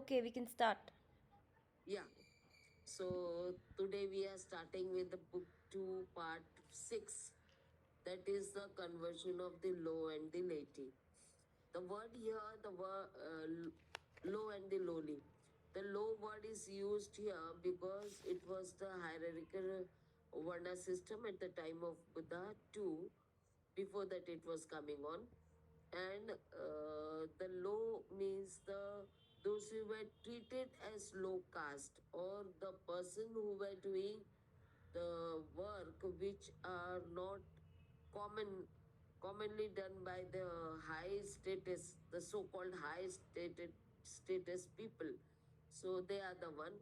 Okay, we can start. Yeah. So today we are starting with the book 2, part 6. That is the conversion of the low and the laity. The word here, the word low and the lowly. The low word is used here because it was the hierarchical Varna system at the time of Buddha too. Before that, it was coming on, and the low means the those who were treated as low caste, or the person who were doing the work which are not commonly done by the high status, the so-called high status people. So they are the one.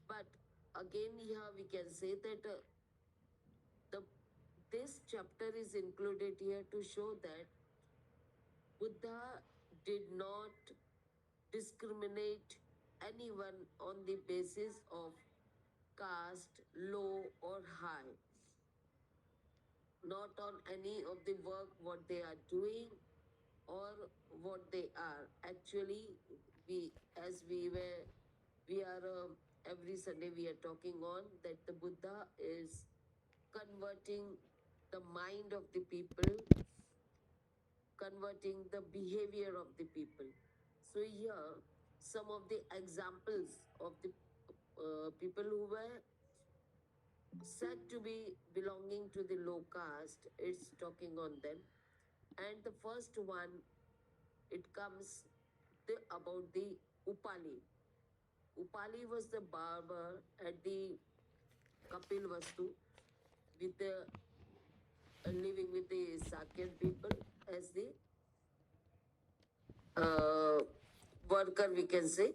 But again, here we can say that the this chapter is included here to show that Buddha did not discriminate anyone on the basis of caste, low or high, not on any of the work what they are doing or what they are. Actually, we are every Sunday we are talking on that the Buddha is converting the mind of the people, converting the behavior of the people. So here, some of the examples of the people who were said to be belonging to the low caste, it's talking on them. And the first one, it comes about the Upali. Upali was the barber at the Kapil Vastu with the living with the Sakyan people as the uh, worker, we can say.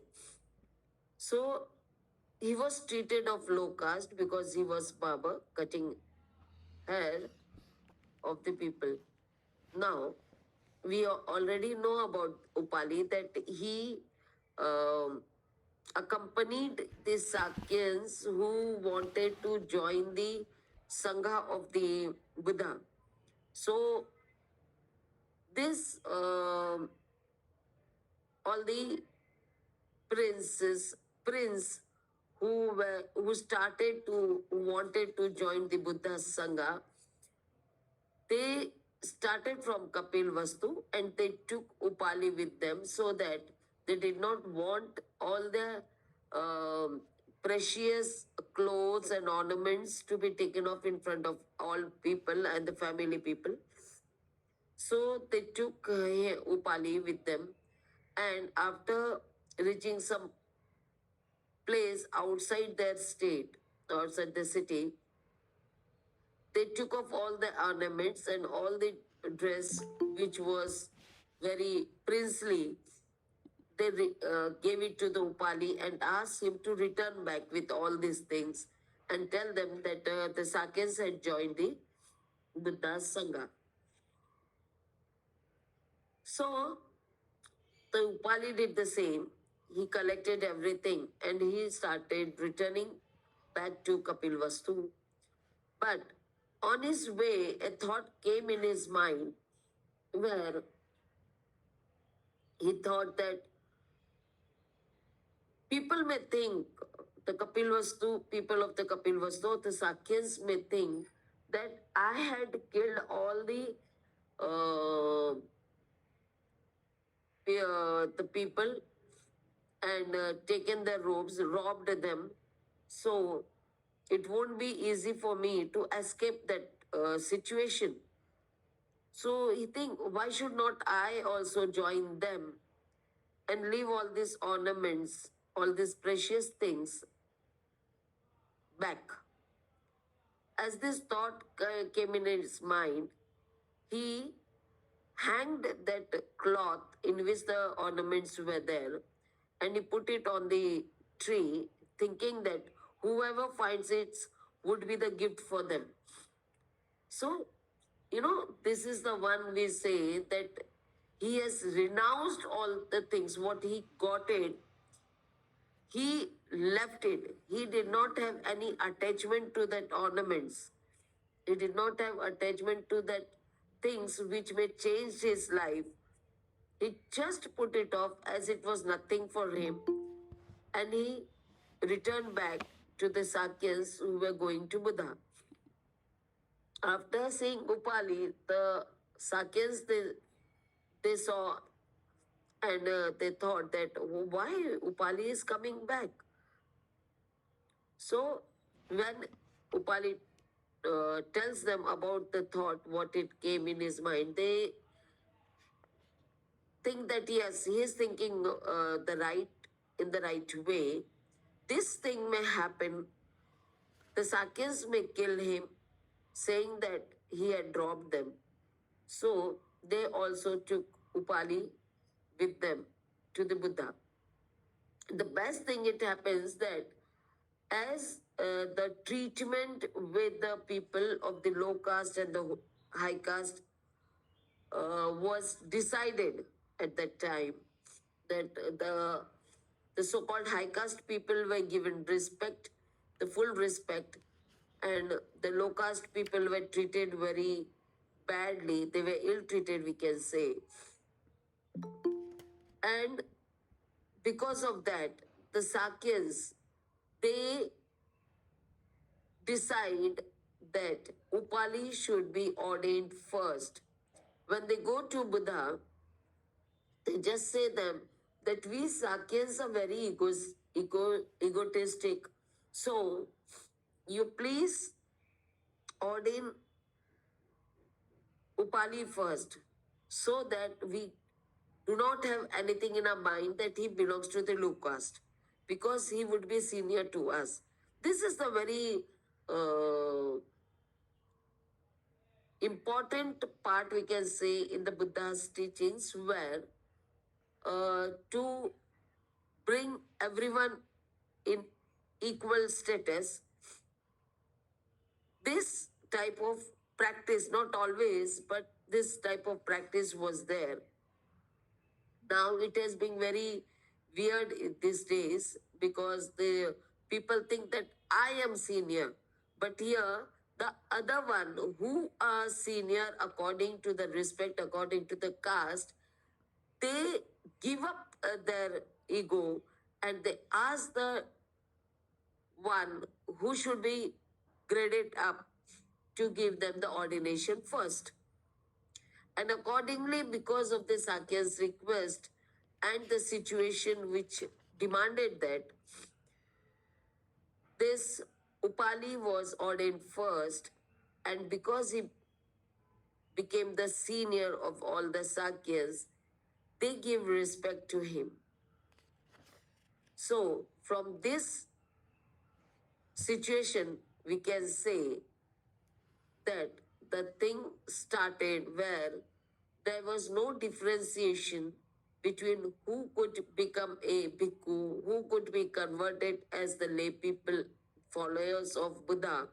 So he was treated of low caste because he was barber cutting hair of the people. Now we already know about Upali that he um, accompanied the Sakyans who wanted to join the Sangha of the Buddha. So this all the prince who started to who wanted to join the Buddha Sangha, they started from Kapil Vastu and they took Upali with them so that they did not want all the precious clothes and ornaments to be taken off in front of all people and the family people. So they took Upali with them, and after reaching some place outside their state, outside the city, they took off all the ornaments and all the dress which was very princely. They gave it to the Upali and asked him to return back with all these things and tell them that the Sakyans had joined the Buddha Sangha. So the Upali did the same. He collected everything and he started returning back to Kapil Vastu. But on his way, a thought came in his mind where he thought that people may think, the Kapil Vastu, people of the Kapil Vastu, the Sakyans may think that I had killed all the people and taken their robes, robbed them. So it won't be easy for me to escape that situation. So he think, why should not I also join them and leave all these ornaments, all these precious things back? As this thought came in his mind, he hanged that cloth in which the ornaments were there and he put it on the tree, thinking that whoever finds it would be the gift for them. So, this is the one we say that he has renounced all the things, what he got it, he left it. He did not have any attachment to that ornaments. He did not have attachment to that things which may change his life. He just put it off as it was nothing for him and he returned back to the Sakyas who were going to Buddha. After seeing Upali, the Sakyas they saw and they thought that, "Oh, why Upali is coming back?" So when Upali tells them about the thought, what it came in his mind, they think that yes, he is thinking in the right way. This thing may happen. The Sakyas may kill him, saying that he had dropped them. So they also took Upali with them to the Buddha. The best thing it happens that as the treatment with the people of the low caste and the high caste was decided at that time, that the so-called high caste people were given respect, the full respect, and the low caste people were treated very badly. They were ill-treated, we can say. And because of that, the Sakyas, they decide that Upali should be ordained first. When they go to Buddha, they just say them that we Sakyas are very egotistic. So you please ordain Upali first, so that we do not have anything in our mind that he belongs to the low caste, because he would be senior to us. This is the very important part, we can say, in the Buddha's teachings, where to bring everyone in equal status, this type of practice, not always, but this type of practice was there. Now it has been very weird these days, because the people think that I am senior, but here the other one who are senior according to the respect, according to the caste, they give up their ego and they ask the one who should be graded up to give them the ordination first. And accordingly, because of the Sakya's request and the situation which demanded that, this Upali was ordained first, and because he became the senior of all the Sakyas, they give respect to him. So, from this situation, we can say that the thing started where there was no differentiation between who could become a bhikkhu, who could be converted as the lay people, followers of Buddha,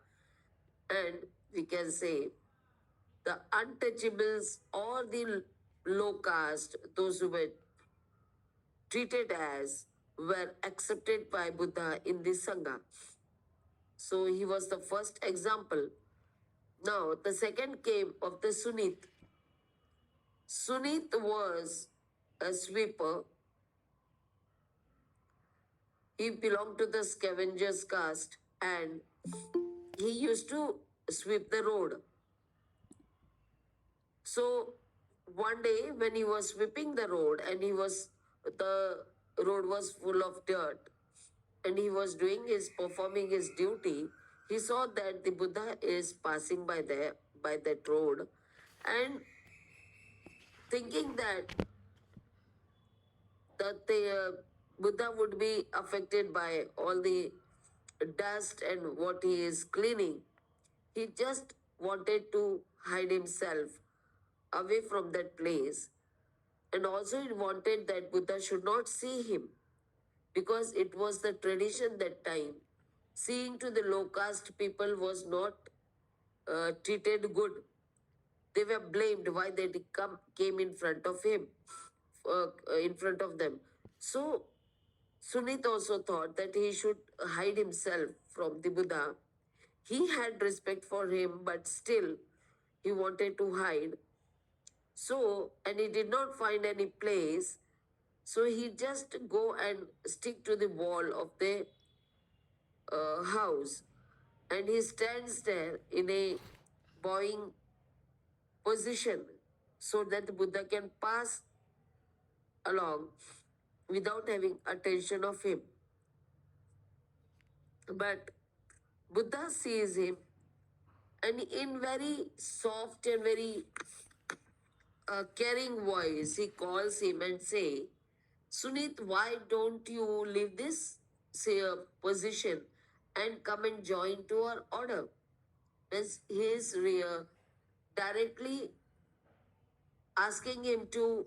and we can say the untouchables or the low caste, those who were treated as, were accepted by Buddha in this Sangha. So he was the first example. Now, the second came of the Sunit. Sunit was a sweeper. He belonged to the scavengers caste and he used to sweep the road. So one day when he was sweeping the road and the road was full of dirt and he was performing his duty, he saw that the Buddha is passing by that road, and thinking that the Buddha would be affected by all the dust and what he is cleaning, he just wanted to hide himself away from that place. And also he wanted that Buddha should not see him, because it was the tradition that time. Seeing to the low caste people was not treated good. They were blamed why they came in front of him, in front of them. So Sunit also thought that he should hide himself from the Buddha. He had respect for him, but still he wanted to hide. So, and he did not find any place. So he just go and stick to the wall of the house, and he stands there in a bowing position so that the Buddha can pass along without having attention of him. But Buddha sees him, and in very soft and very caring voice, he calls him and say, Sunit, why don't you leave this say position and come and join to our order? As he is directly asking him to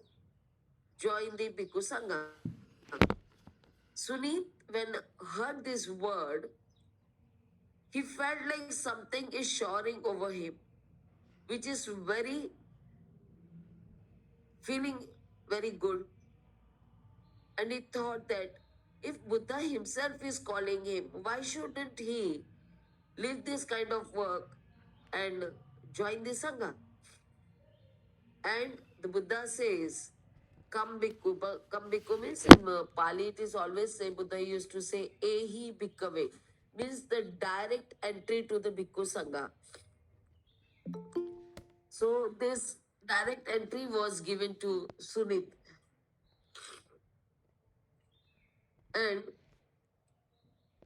join the Bhikkhu Sangha. Sunit, when heard this word, he felt like something is shoring over him, which is very feeling very good. And he thought that if Buddha himself is calling him, why shouldn't he leave this kind of work and join the Sangha? And the Buddha says, Come bhikkhu. Come bhikkhu means in Pali it is always say, Buddha used to say, Ehi bhikkhave, means the direct entry to the bhikkhu Sangha. So this direct entry was given to Sunit. And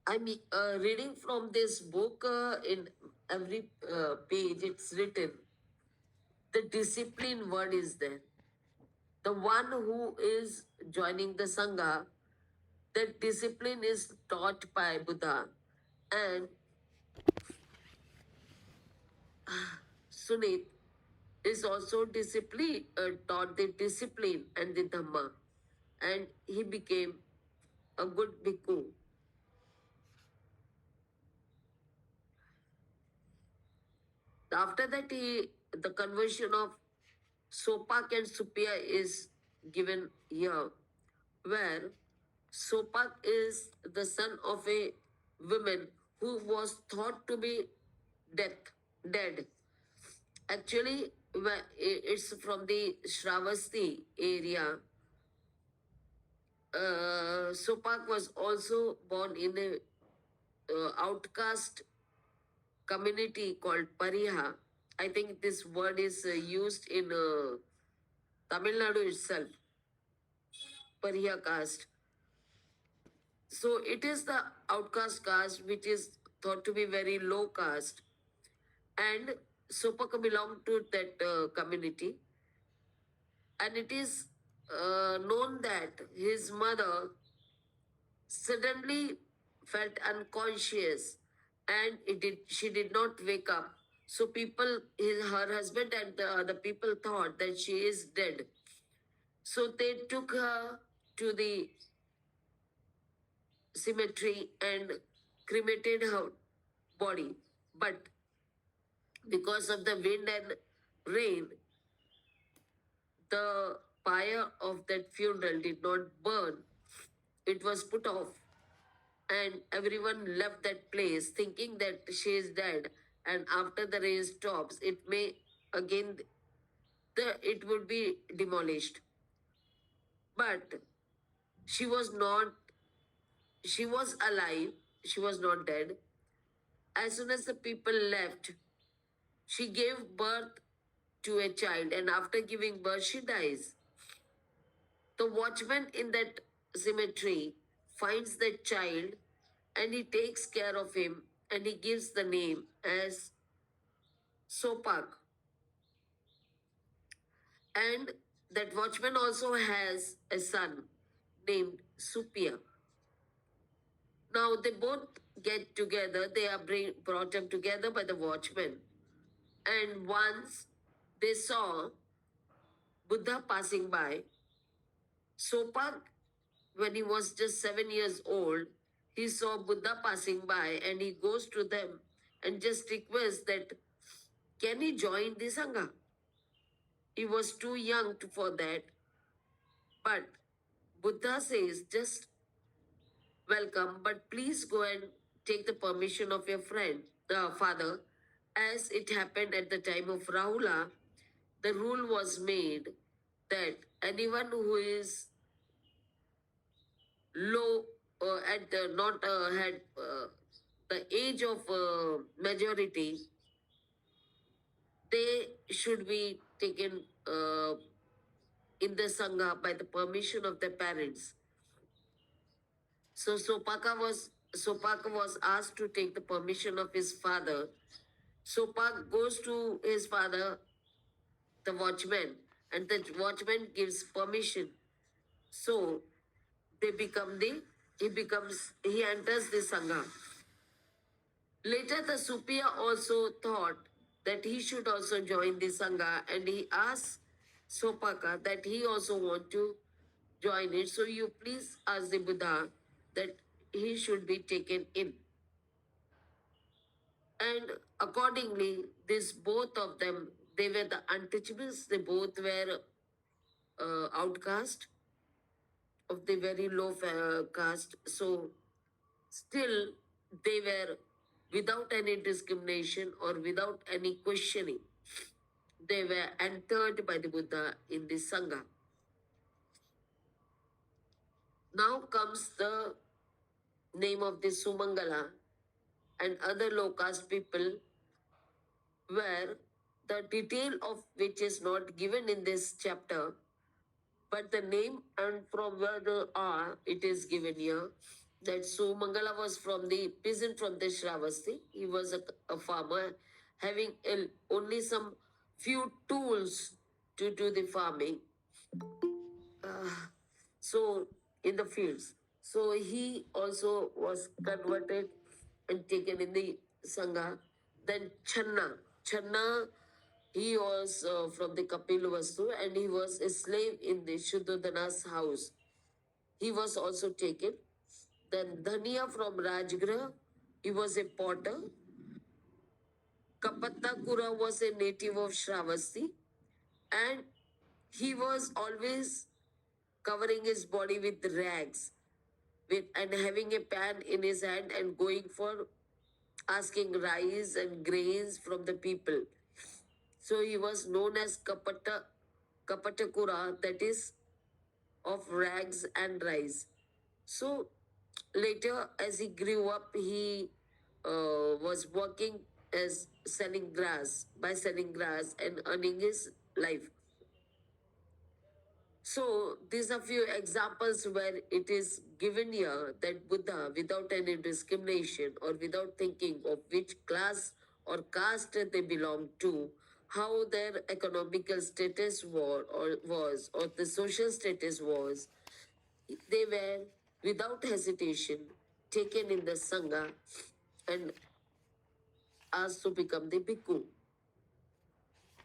I'm reading from this book in every page it's written, the discipline word is there. The one who is joining the Sangha, that discipline is taught by Buddha. And Sunit is also taught the discipline and the Dhamma. And he became a good bhikkhu. After that, the conversion of Sopak and Supya is given here, where Sopak is the son of a woman who was thought to be dead. Actually, it's from the Shravasti area. Sopak was also born in a outcast community called Pariha. I think this word is used in Tamil Nadu itself, Pariha caste. So it is the outcast caste which is thought to be very low caste. And Sopaka belonged to that community. And it is known that his mother suddenly felt unconscious and she did not wake up. So her husband and the other people thought that she is dead. So they took her to the cemetery and cremated her body. But because of the wind and rain, the pyre of that funeral did not burn. It was put off. And everyone left that place thinking that she is dead. And after the rain stops, it may again, it would be demolished. But she was not, she was alive. She was not dead. As soon as the people left, she gave birth to a child, and after giving birth, she dies. The watchman in that cemetery finds that child and he takes care of him and he gives the name as Sopak. And that watchman also has a son named Supia. Now they both get together, they are brought up together by the watchman. And once they saw Buddha passing by, Sopak, when he was just 7 years old, he saw Buddha passing by and he goes to them and just requests that, can he join the Sangha? He was too young for that. But Buddha says, just welcome, but please go and take the permission of your friend, the father. As it happened at the time of Rahula, the rule was made that anyone who is low at not had the age of majority, they should be taken in the sangha by the permission of their parents. So Sopaka was asked to take the permission of his father. Sopak goes to his father, the watchman, and the watchman gives permission. So they become the he enters the sangha. Later, the superior also thought that he should also join the sangha, and he asked Sopaka that he also want to join it. So you please ask the Buddha that he should be taken in. And accordingly, this both of them, they were the untouchables. They both were outcast of the very low caste. So still, they were without any discrimination or without any questioning. They were entered by the Buddha in the Sangha. Now comes the name of the Sumangala and other low caste people, where the detail of which is not given in this chapter, but the name and from where they are, it is given here. That Sumangala was from the peasant from the Shravasti. He was a farmer having only some few tools to do the farming. So in the fields. So he also was converted and taken in the Sangha. Then Channa, he was from the Kapilavastu and he was a slave in the Shuddhodana's house. He was also taken. Then Dhania from Rajgraha, he was a potter. Kapattakura was a native of Shravasti and he was always covering his body with rags and having a pan in his hand and going for asking rice and grains from the people. So he was known as Kapatakura, that is of rags and rice. So later, as he grew up, he was working as selling grass and earning his life. So these are few examples where it is given here that Buddha, without any discrimination or without thinking of which class or caste they belong to, how their economical status or the social status was, they were without hesitation taken in the Sangha and asked to become the bhikkhu.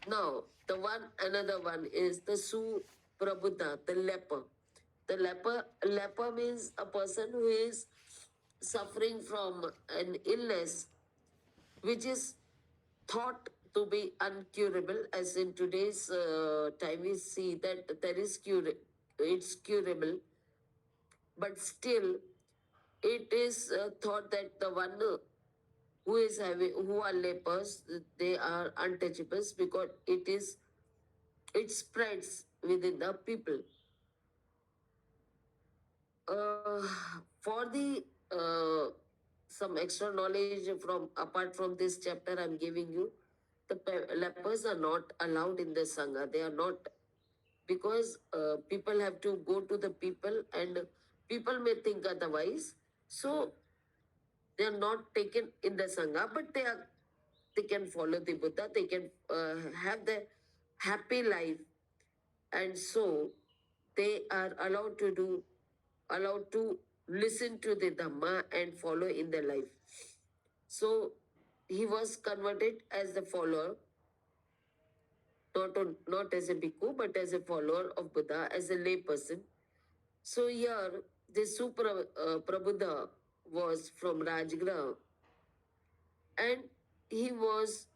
Now, another one is the Suprabuddha, the leper. The leper means a person who is suffering from an illness which is thought to be uncurable. As in today's time, we see that it's curable, but still, it is thought that the one who are lepers, they are untouchables because it spreads within the people. Uh, for the some extra knowledge from apart from this chapter I'm giving you, the lepers are not allowed in the Sangha. They are not, because people have to go to the people and people may think otherwise. So they are not taken in the Sangha, but they can follow the Buddha. They can have their happy life, and so they are allowed to listen to the Dhamma and follow in their life. So he was converted as the follower, not as a bhikkhu, but as a follower of Buddha, as a lay person. So here, this Prabhuda was from Rajgraha and he was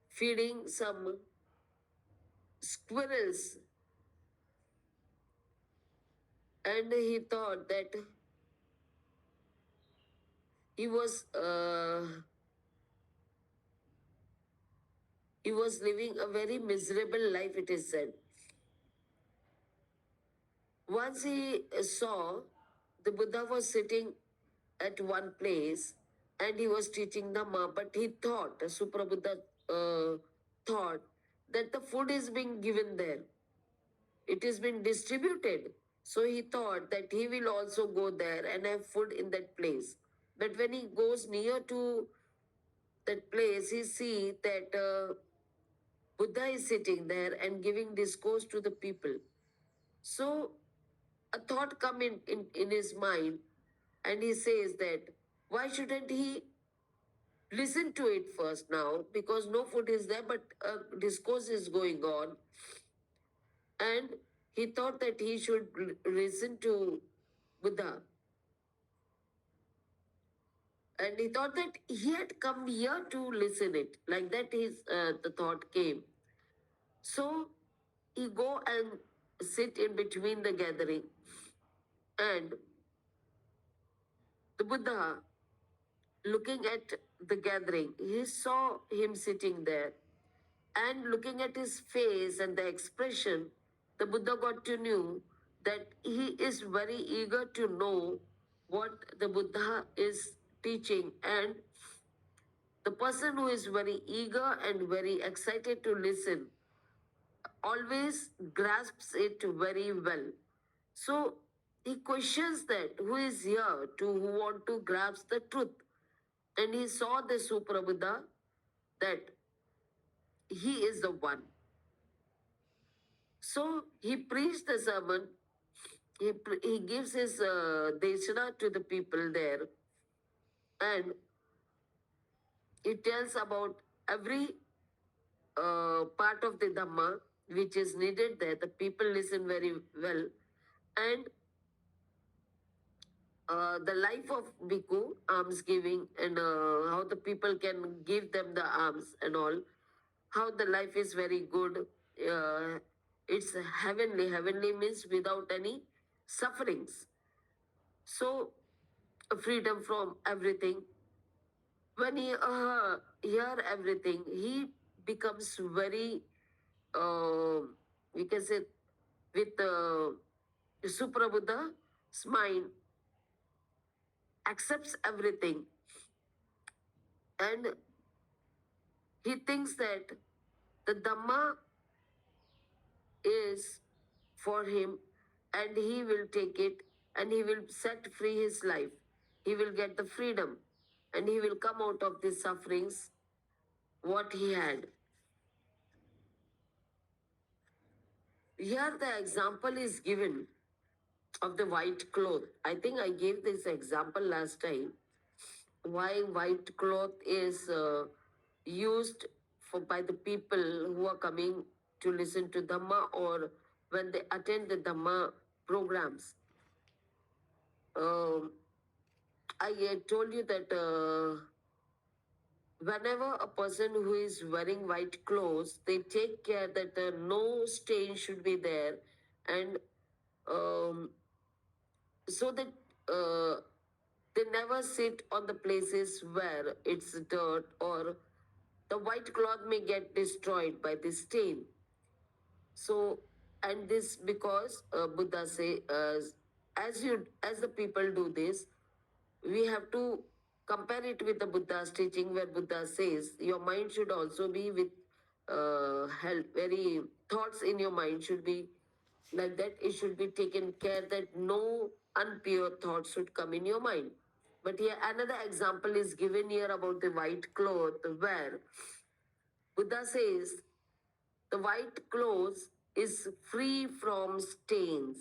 feeding some squirrels, and he thought that he was uh, he was living a very miserable life, it is said. Once he saw the Buddha was sitting at one place and he was teaching Dhamma, but he thought, Suprabuddha thought that the food is being given there. It is being distributed. So he thought that he will also go there and have food in that place. But when he goes near to that place, he see that Buddha is sitting there and giving discourse to the people. So a thought come in his mind and he says that why shouldn't he listen to it first now, because no food is there but a discourse is going on, and he thought that he should listen to Buddha, and he thought that he had come here to listen it, like that his the thought came. So he go and sit in between the gathering, and the Buddha, looking at the gathering, he saw him sitting there, and looking at his face and the expression, the Buddha got to know that he is very eager to know what the Buddha is teaching. And the person who is very eager and very excited to listen always grasps it very well. So he questions that who is here to who want to grasp the truth. And he saw the Supra Buddha that he is the one. So he preached the sermon. He gives his deshana to the people there, and he tells about every part of the Dhamma which is needed there. The people listen very well, and the life of Bhikkhu, alms giving, and how the people can give them the alms and all, how the life is very good. It's heavenly. Heavenly means without any sufferings. So, freedom from everything. When he hear everything, he becomes very, we can say, with Suprabuddha's mind, accepts everything, and he thinks that the Dhamma is for him, and he will take it, and he will set free his life. He will get the freedom, and he will come out of these sufferings what he had. Here the example is given of the white cloth. I think I gave this example last time. Why white cloth is used for by the people who are coming to listen to Dhamma, or when they attend the Dhamma programs. I told you that whenever a person who is wearing white clothes, they take care that no stain should be there, and um, so that they never sit on the places where it's dirt, or the white cloth may get destroyed by the stain. So, and this because Buddha say, as the people do this, we have to compare it with the Buddha's teaching, where Buddha says your mind should also be with health. Very thoughts in your mind should be like that. It should be taken care that no unpure thoughts should come in your mind. But here another example is given here about the white cloth, where Buddha says the white cloth is free from stains,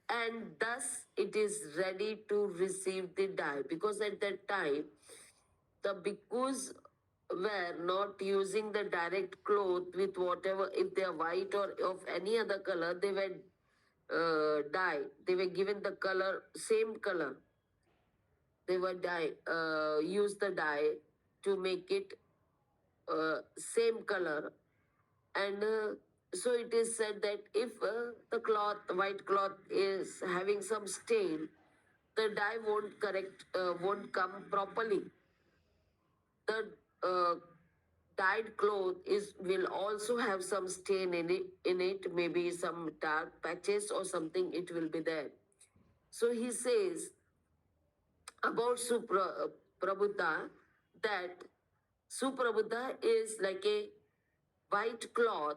and thus it is ready to receive the dye, because at that time the bhikkhus were not using the direct cloth with whatever, if they are white or of any other color, they were dye. They were given the color, same color. They were use the dye to make it same color. And so it is said that if the cloth, the white cloth is having some stain, the dye won't come properly. The dyed cloth is will also have some stain in it, maybe some dark patches or something, it will be there. So he says about Suprabuddha that Suprabuddha is like a white cloth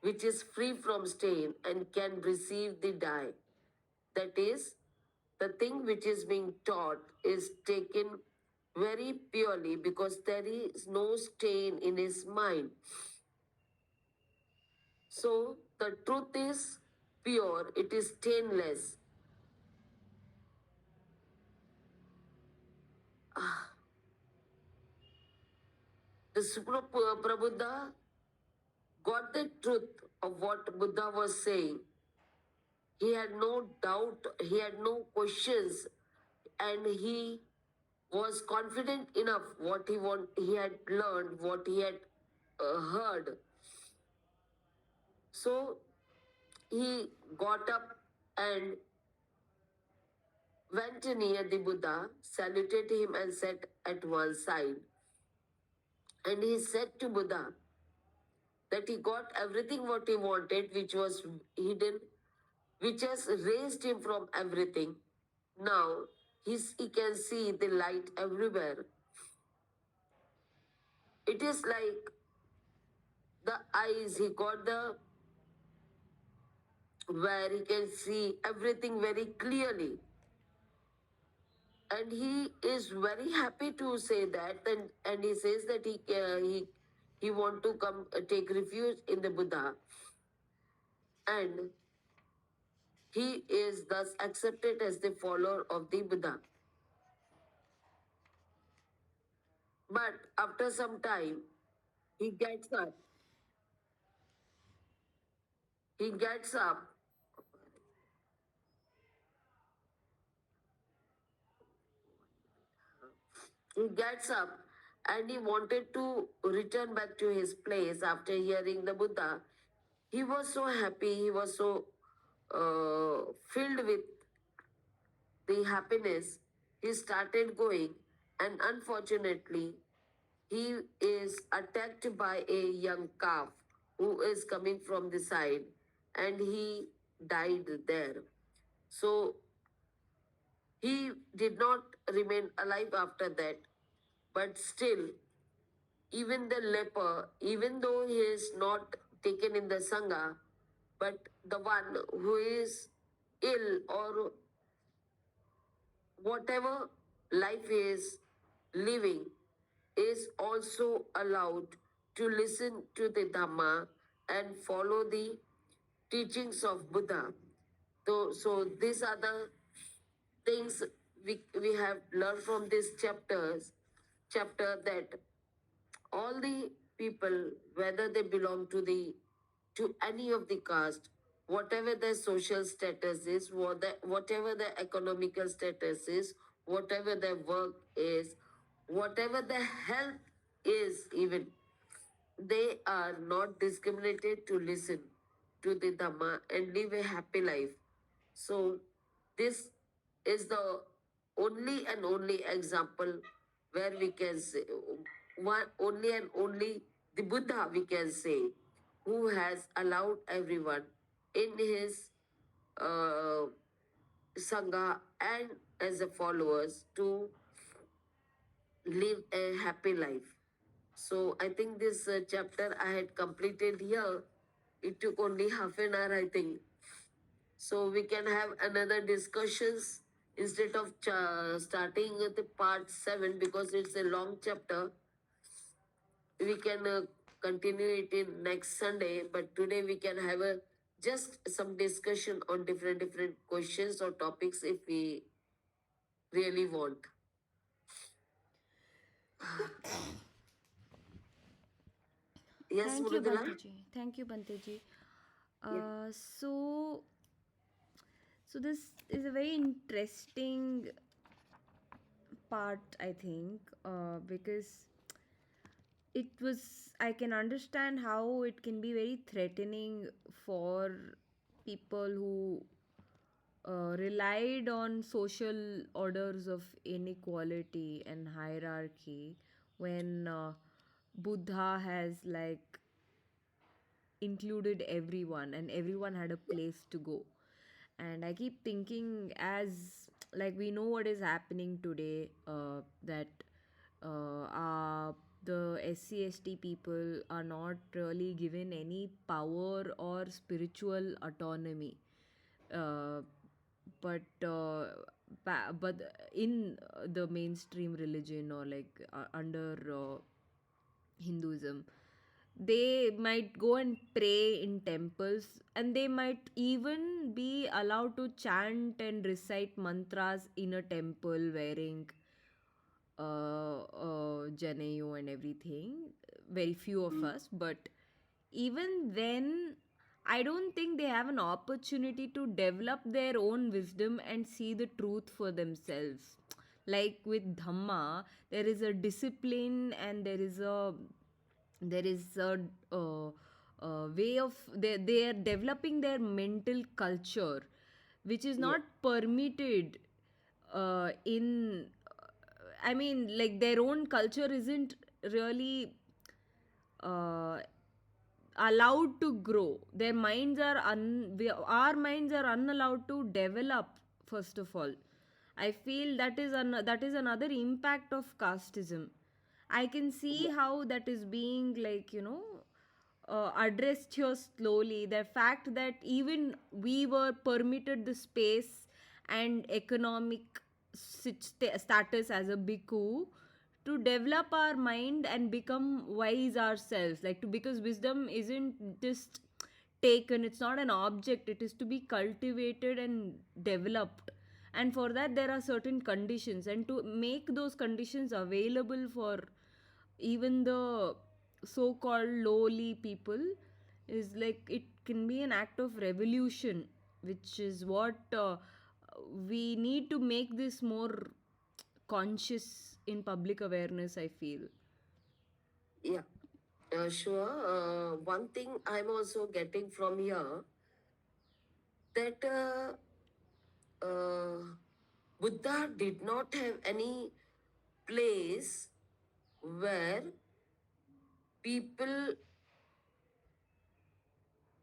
which is free from stain and can receive the dye. That is, the thing which is being taught is taken very purely because there is no stain in his mind. So the truth is pure, it is stainless. The Suprabuddha got the truth of what Buddha was saying. He had no doubt, he had no questions, and he was confident enough what he had learned, what he had heard. So he got up and went near the Buddha, saluted him, and sat at one side. And he said to Buddha that he got everything what he wanted, which was hidden, which has raised him from everything. Now he can see the light everywhere. It is like the eyes, he got the where he can see everything very clearly. And he is very happy to say that, and he says that he want to come take refuge in the Buddha, and he is thus accepted as the follower of the Buddha. But after some time, he gets up. He gets up. He gets up and he wanted to return back to his place after hearing the Buddha. He was so happy. He was so filled with the happiness. He started going, and unfortunately, he is attacked by a young calf who is coming from the side, and he died there. So he did not remain alive after that, but still, even the leper, even though he is not taken in the Sangha, but the one who is ill or whatever life is living is also allowed to listen to the Dhamma and follow the teachings of Buddha. So these are the things we have learned from this chapter that all the people, whether they belong to any of the caste, whatever their social status is, whatever their economical status is, whatever their work is, whatever their health is, even they are not discriminated to listen to the Dhamma and live a happy life. So, this is the only and only example where we can say, one only and only the Buddha we can say, who has allowed everyone in his uh, Sangha and as a followers to live a happy life. So I think this chapter I had completed here. It took only half an hour, I think. So we can have another discussions instead of starting with the part 7 because it's a long chapter. We can continue it in next Sunday, but today we can have a just some discussion on different questions or topics if we really want. Yes, Thank you, Mrudula? Bhante ji. Thank you, Bhante ji. Yeah. So this is a very interesting part, I think, because I can understand how it can be very threatening for people who relied on social orders of inequality and hierarchy when Buddha has like included everyone and everyone had a place to go. And I keep thinking, as like we know what is happening today, that the SC/ST people are not really given any power or spiritual autonomy. uh, but in the mainstream religion, or like under Hinduism, they might go and pray in temples, and they might even be allowed to chant and recite mantras in a temple wearing Janayu and everything. Very few of us, but even then, I don't think they have an opportunity to develop their own wisdom and see the truth for themselves. Like with Dhamma, there is a discipline and there is a way of they are developing their mental culture, which is Yeah. not permitted in I mean, like their own culture isn't really uh, allowed to grow. Their minds are our minds are unallowed to develop. First of all, I feel that is another impact of casteism. I can see Yeah. how that is being, like, addressed here slowly. The fact that even we were permitted the space and economic status as a bhikkhu to develop our mind and become wise ourselves, like, to because wisdom isn't just taken, it's not an object, it is to be cultivated and developed. And for that there are certain conditions, and to make those conditions available for even the so called lowly people is like, it can be an act of revolution, which is what we need to make this more conscious in public awareness, I feel. Yeah. Sure. One thing I'm also getting from here, that uh, Buddha did not have any place where people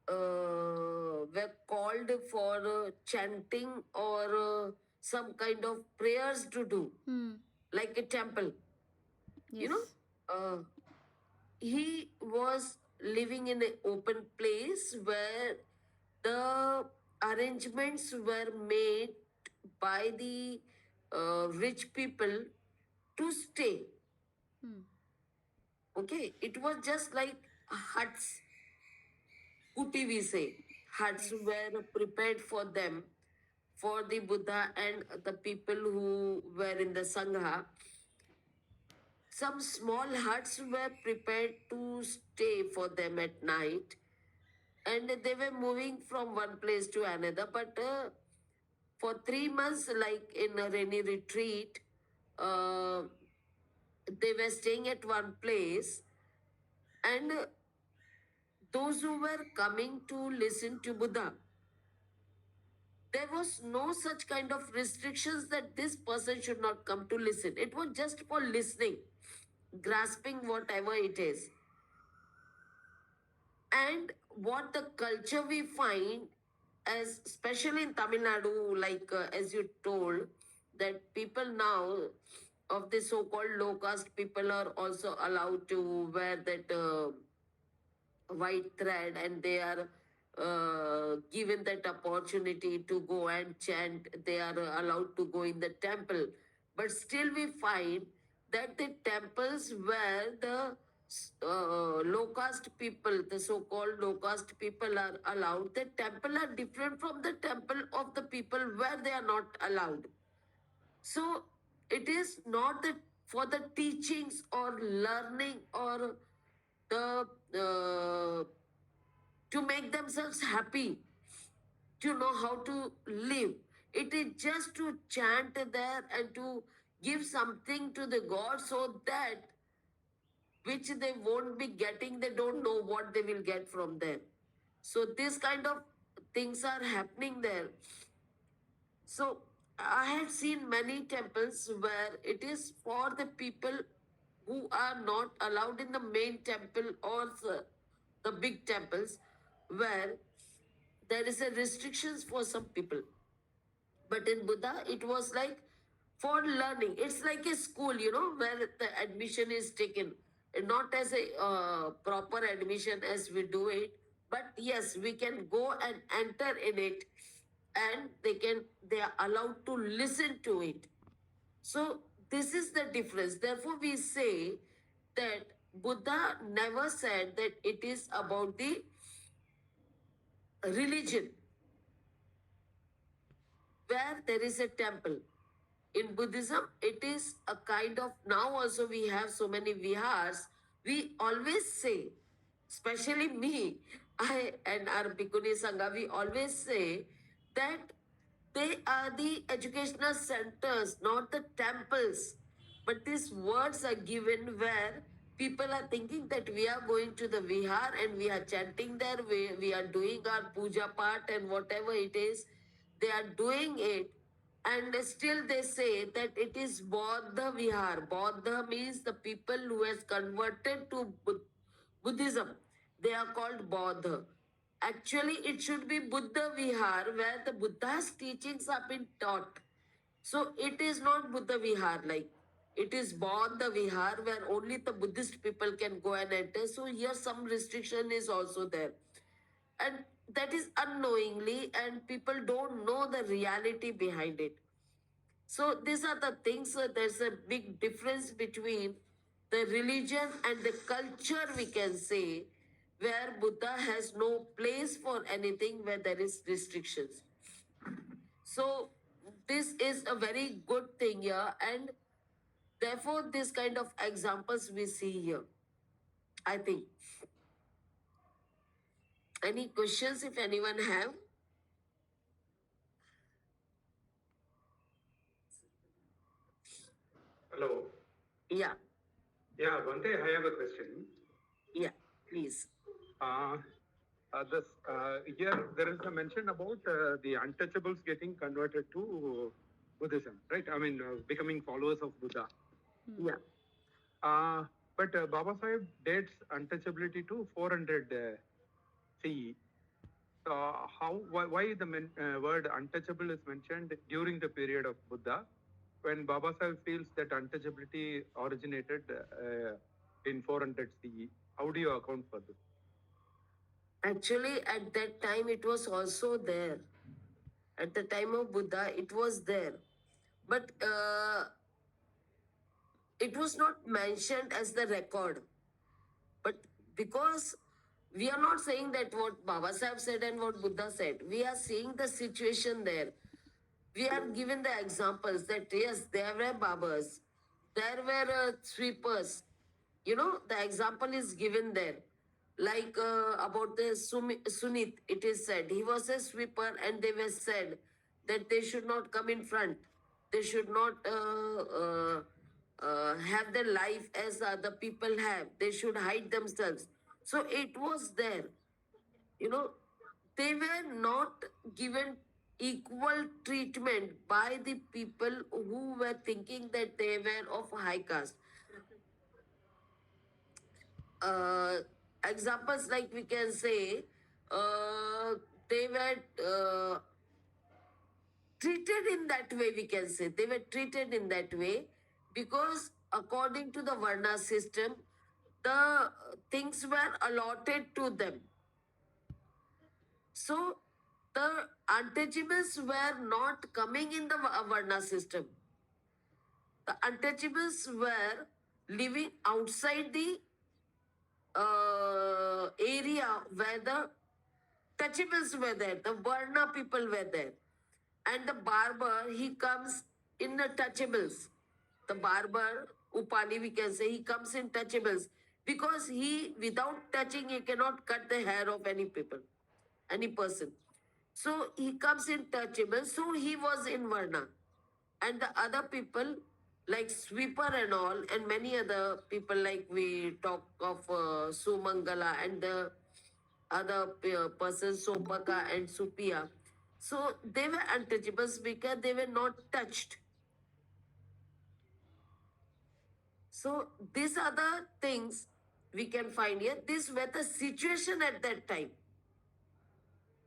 were called for chanting or some kind of prayers to do, Hmm. like a temple. You know, Yes. uh, he was living in an open place where the arrangements were made by the rich people to stay. Hmm. Okay, it was just like huts, kuti we say. Huts Yes. were prepared for them, for the Buddha and the people who were in the Sangha. Some small huts were prepared to stay for them at night, and they were moving from one place to another. But for 3 months, like in a rainy retreat, uh, they were staying at one place, and those who were coming to listen to Buddha, there was no such kind of restrictions that this person should not come to listen. It was just for listening, grasping whatever it is. And what the culture we find, as especially in Tamil Nadu, like as you told, that people now of the so-called low caste people are also allowed to wear that white thread, and they are given that opportunity to go and chant. They are allowed to go in the temple, but still we find that the temples where the low caste people, the so-called low caste people are allowed, the temple are different from the temple of the people where they are not allowed. So it is not that for the teachings or learning or the to make themselves happy, to know how to live. It is just to chant there and to give something to the God, so that which they won't be getting, they don't know what they will get from there. So this kind of things are happening there. So I have seen many temples where it is for the people who are not allowed in the main temple or the big temples, where there is a restrictions for some people. But in Buddha, it was like for learning. It's like a school, where the admission is taken. And not as a proper admission as we do it, but yes, we can go and enter in it, and they are allowed to listen to it. So this is the difference. Therefore, we say that Buddha never said that it is about the religion where there is a temple. In Buddhism, it is a kind of, now also we have so many vihars. We always say, especially me, I and our Bhikkhuni Sangha, we always say that they are the educational centers, not the temples. But these words are given where people are thinking that we are going to the vihar and we are chanting there, we are doing our puja part and whatever it is, they are doing it. And still they say that it is Bauddha Vihar. Bauddha means the people who has converted to Buddhism. They are called Bauddha. Actually, it should be Buddha Vihar where the Buddha's teachings have been taught. So it is not Buddha Vihar like. It is Bauddha Vihar where only the Buddhist people can go and enter. So here some restriction is also there. And that is unknowingly, and people don't know the reality behind it. So these are the things. There's a big difference between the religion and the culture, we can say, where Buddha has no place for anything where there is restrictions. So this is a very good thing here, and therefore this kind of examples we see here, I think. Any questions if anyone have? Hello. Yeah, Yeah, Bhante, I have a question. yeah, please. Here there is a mention about the untouchables getting converted to Buddhism, right? I mean, becoming followers of Buddha. Yeah. But Baba Sahib dates untouchability to 400 CE. So why the word untouchable is mentioned during the period of Buddha, when Baba Sahib feels that untouchability originated in 400 CE? How do you account for this? Actually, at that time, it was also there. At the time of Buddha, it was there. But it was not mentioned as the record. But because we are not saying that what Baba Sahib said and what Buddha said, we are seeing the situation there. We are given the examples that yes, there were Babas, there were sweepers. The example is given there. Like about the Sunit, it is said he was a sweeper, and they were said that they should not come in front. They should not have their life as other people have. They should hide themselves. So it was there. They were not given equal treatment by the people who were thinking that they were of high caste. uh, Examples like we can say, they were treated in that way, we can say. They were treated in that way because according to the Varna system, the things were allotted to them. So the untouchables were not coming in the Varna system. The untouchables were living outside the area where the touchables were there, the Varna people were there. And the barber, he comes in the touchables. The barber, Upani, we can say, he comes in touchables because he, without touching, he cannot cut the hair of any people, any person. So he comes in touchable. So he was in Varna. And the other people, like sweeper and all, and many other people, like we talk of Sumangala and the other persons, Sopaka and Supia. So they were untouchables because they were not touched. So these are the things we can find here. This were the situation at that time.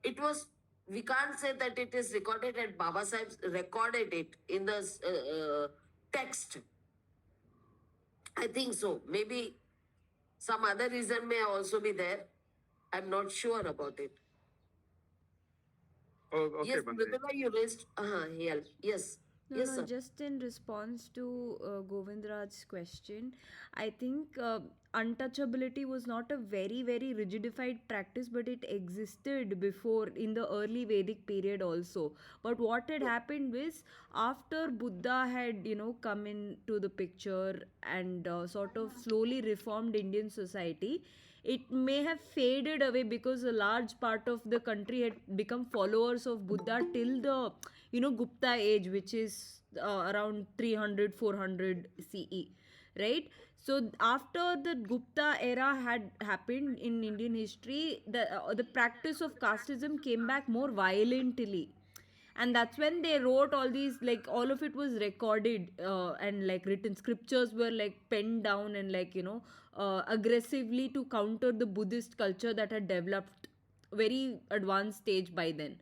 It was, we can't say that it is recorded, and Baba Sahib recorded it in the text. I think so. Maybe some other reason may also be there. I'm not sure about it. Oh, okay, Yes, Bhante. Mridula, you raised. Yes. No, Yes, no, sir. just in response to Govindraj's question, I think untouchability was not a very, very rigidified practice, but it existed before in the early Vedic period also. But what had happened was after Buddha had, come into the picture and sort of slowly reformed Indian society, it may have faded away because a large part of the country had become followers of Buddha till the Gupta age, which is around 300 400 CE, right? So after the Gupta era had happened in Indian history, the practice of casteism came back more violently, and that's when they wrote all these, like all of it was recorded and like written scriptures were like penned down and like aggressively to counter the Buddhist culture that had developed very advanced stage by then.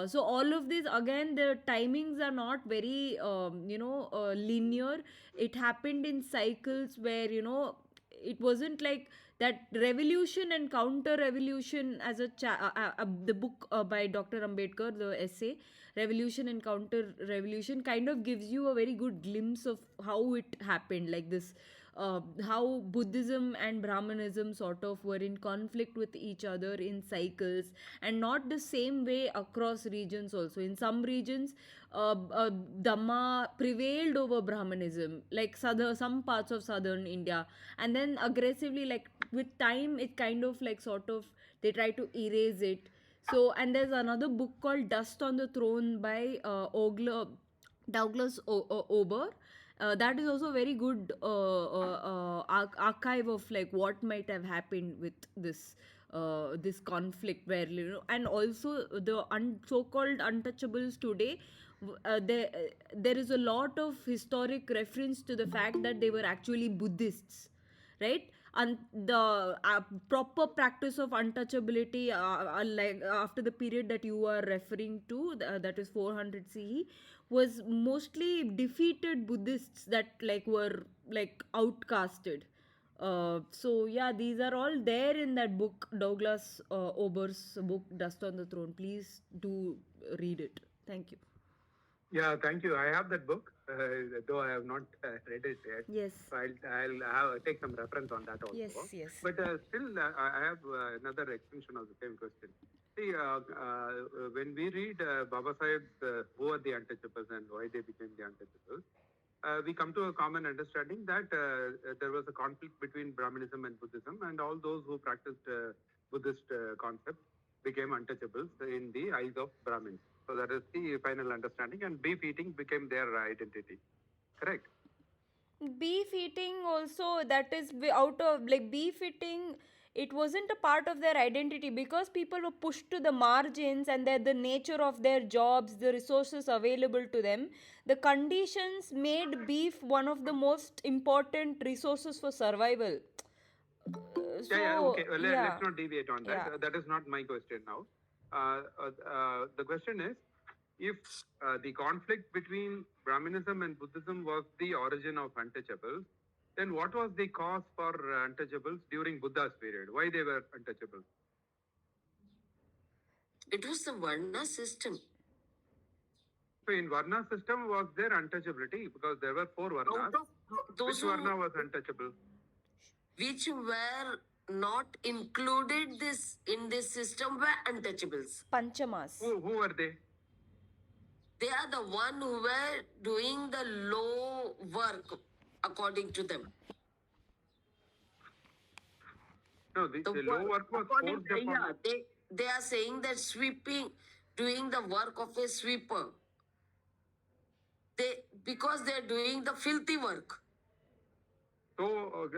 So all of these, again, the timings are not very linear. It happened in cycles where it wasn't like that revolution and counter revolution as the book by Dr. Ambedkar, the essay Revolution and Counter Revolution, kind of gives you a very good glimpse of how it happened, like this how Buddhism and Brahmanism sort of were in conflict with each other in cycles, and not the same way across regions also. In some regions, Dhamma prevailed over Brahmanism, like some parts of southern India, and then aggressively, like with time, it kind of like sort of they try to erase it. So, and there's another book called Dust on the Throne by Douglas Ober. That is also a very good archive of like what might have happened with this conflict, where and also the so-called untouchables today. There is a lot of historic reference to the fact that they were actually Buddhists, right? And the proper practice of untouchability, like after the period that you are referring to, that is 400 CE, was mostly defeated Buddhists that like were like outcasted. So yeah, these are all there in that book, Douglas Ober's book, Dust on the Throne. Please do read it. Thank you. Yeah, thank you. I have that book, though I have not read it yet. Yes. So I'll take some reference on that also. Yes. But still, I have another extension of the same question. See, when we read Baba Sahib's Who Are the Untouchables and Why They Became the Untouchables, we come to a common understanding that there was a conflict between Brahmanism and Buddhism, and all those who practiced Buddhist concepts became untouchables in the eyes of Brahmins. So that is the final understanding, and beef eating became their identity. Correct? Beef eating also, that is out of like beef eating, it wasn't a part of their identity because people were pushed to the margins, and that the nature of their jobs, the resources available to them, the conditions made beef one of the most important resources for survival. Okay. Well, let's not deviate on that. Yeah. That is not my question now. The question is, if the conflict between Brahminism and Buddhism was the origin of untouchables, then what was the cause for untouchables during Buddha's period? Why they were untouchables? It was the Varna system. So in Varna system was there untouchability, because there were 4 Varnas. Those Which Varna was untouchable? Which were not included in this system were untouchables. Panchamas. Who were they? They are the one who were doing the low work according to them. No, the low work was forced upon. They are saying that sweeping, doing the work of a sweeper. Because they are doing the filthy work. So,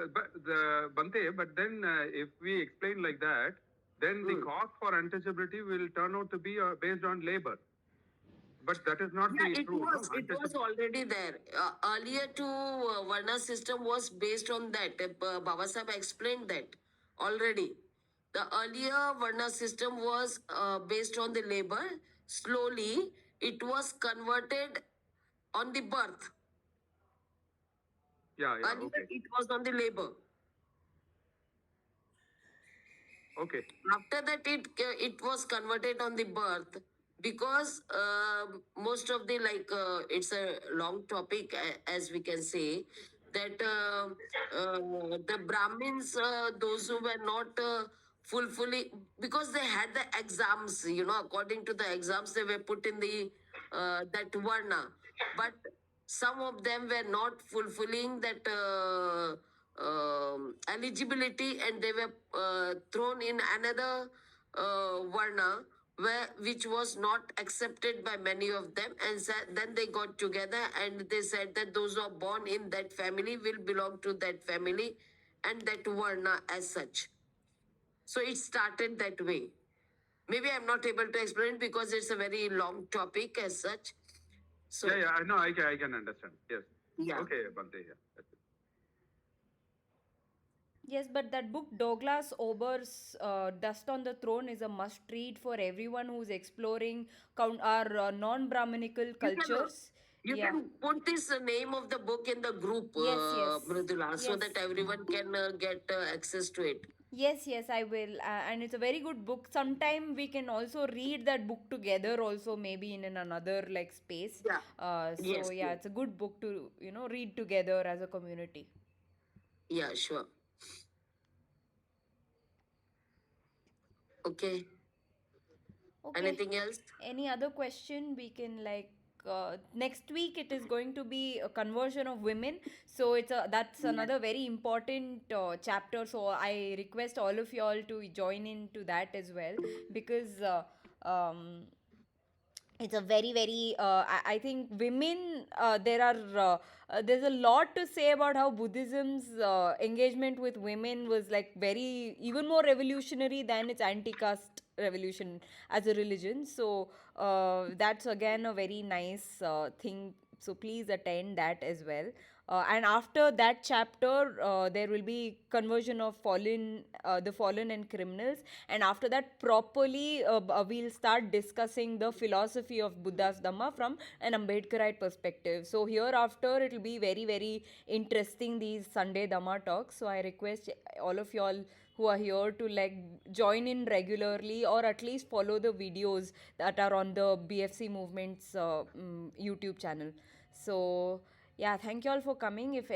Bhante, but then if we explain like that, then the cause for untouchability will turn out to be based on labor. but that is not Yeah, the it true, no? was. It was already there. Earlier to Varna system was based on that. Baba Sahib explained that already. The earlier Varna system was based on the labor. Slowly, it was converted on the birth. Yeah, yeah, Earlier, okay. it was on the labor. Okay. After that, it was converted on the birth because most of the it's a long topic as we can say that the Brahmins, those who were not fulfilling, because they had the exams, according to the exams they were put in the that varna, but some of them were not fulfilling that eligibility, and they were thrown in another varna which was not accepted by many of them, and then they got together and they said that those who are born in that family will belong to that family and that varna as such. So it started that way. Maybe I'm not able to explain because it's a very long topic as such. So Yeah, I know, I can understand. Yes. yeah. Okay, Bhante, yeah. That's it. Yes, but that book, Douglas Ober's Dust on the Throne, is a must read for everyone who's exploring our non Brahminical You can cultures. you Yeah. can put this name of the book in the group, Yes, yes. Mridula, so Yes. that everyone can get access to it. Yes, yes, I will. And it's a very good book. Sometime we can also read that book together, also, maybe in another like space. Yeah. So, Yes. yeah, Yes. it's a good book to, read together as a community. Yeah. Sure. Okay. Okay. Anything else? Any other question we can next week it is going to be a conversion of women, so that's Yes. another very important chapter, so I request all of you all to join into that as well, because um it's a very very I think women there's a lot to say about how Buddhism's engagement with women was like very even more revolutionary than its anti-caste revolution as a religion. So that's again a very nice thing, so please attend that as well. And after that chapter there will be conversion of the fallen and criminals, and after that properly we'll start discussing the philosophy of Buddha's Dhamma from an Ambedkarite perspective. So hereafter it will be very very interesting, these Sunday Dhamma talks, so I request all of y'all who are here to like join in regularly, or at least follow the videos that are on the BFC movement's YouTube channel. So yeah, thank you all for coming. If